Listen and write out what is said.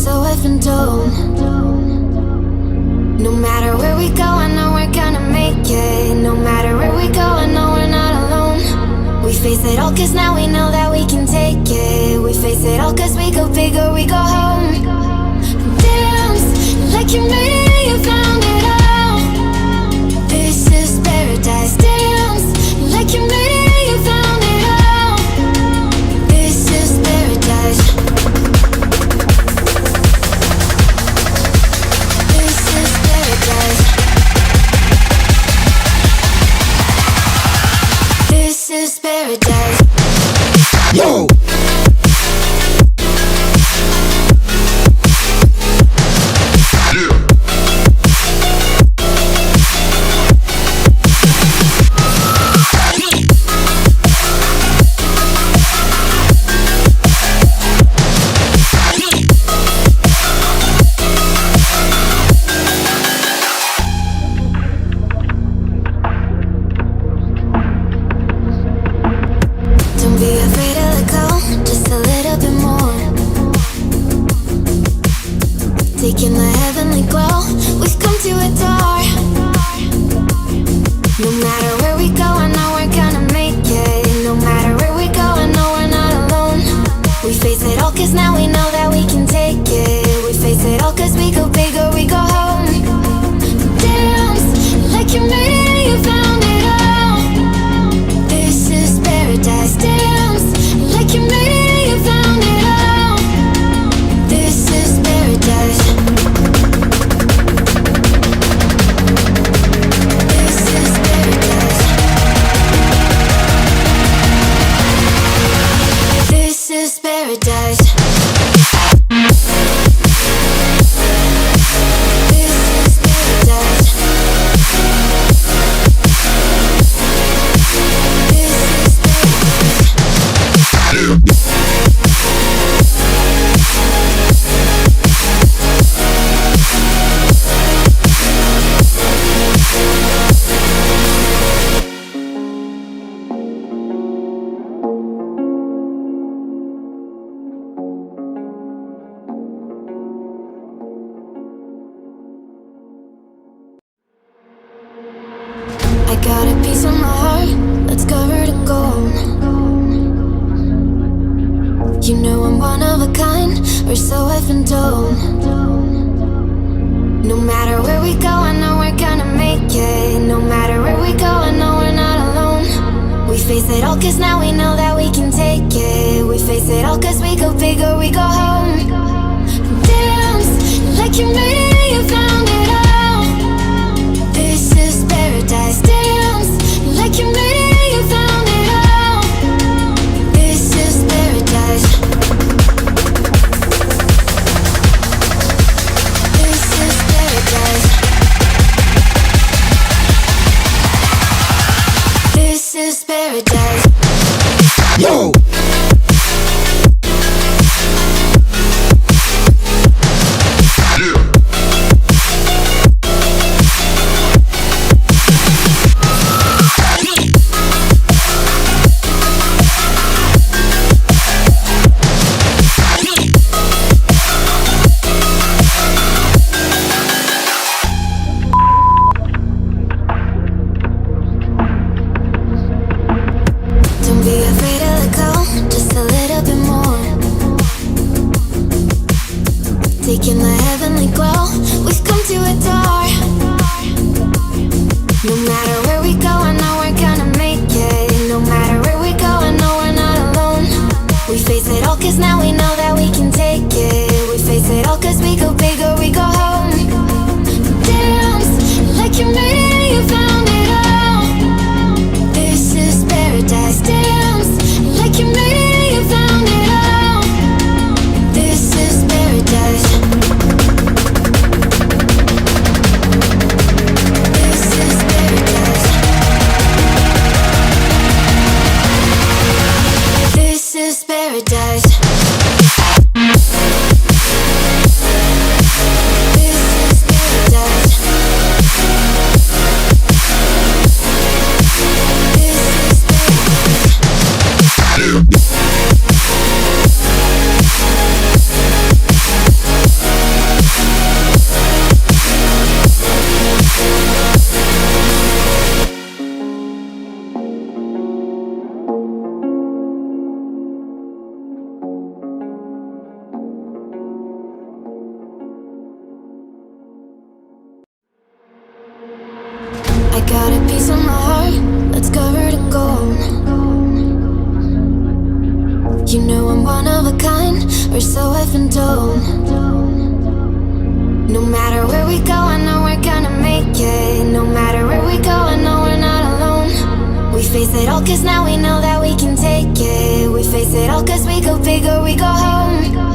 so I've been told. No matter where we go, I know we're gonna make it. No matter where we go, I know we're not alone. We face it all cause now we know that we can take it. We face it all cause we go big or we go home. Dance like you made it and you found it all. This is paradise. Dance like you made it and you found it all. This is paradise. This is paradise. Yo! Taking the heavenly glow, we've come to adore. No matter where we go, I know we're gonna make it. No matter where we go, I know we're not alone. We face it all cause now we know that we can take it. We face it all cause we go big or we go home. Dance like you made it and you found it all. This is paradise. Dance like you made it and you found it all. This is paradise. This is paradise. I got a piece of my heart that's covered in gold. You know I'm one of a kind, or so I've been told. No matter where we go, I know we're gonna make it. No matter where we go, I know we're not alone. We face it all cause now we know that we can take it. We face it all cause we go big or we go home. Dance like you made it and you found it all. This is paradise. Dance like you made it and you found it all. This is paradise. This is paradise. This is paradise. Yo! Taking the heavenly glow, we've come to adore. No matter where we go, I know we're gonna make it. No matter where we go, I know we're not alone. We face it all cause now we know that we can take it. We face it all cause we go big or we go home. Dance like you made it and you found it all. This is paradise. Dance like you made it and you found it all. This is paradise. This is paradise. got a piece of my heart that's covered in gold. You know I'm one of a kind, or so I've been told. No matter where we go, I know we're gonna make it. No matter where we go, I know we're not alone. We face it all cause now we know that we can take it. We face it all cause we go big or we go home.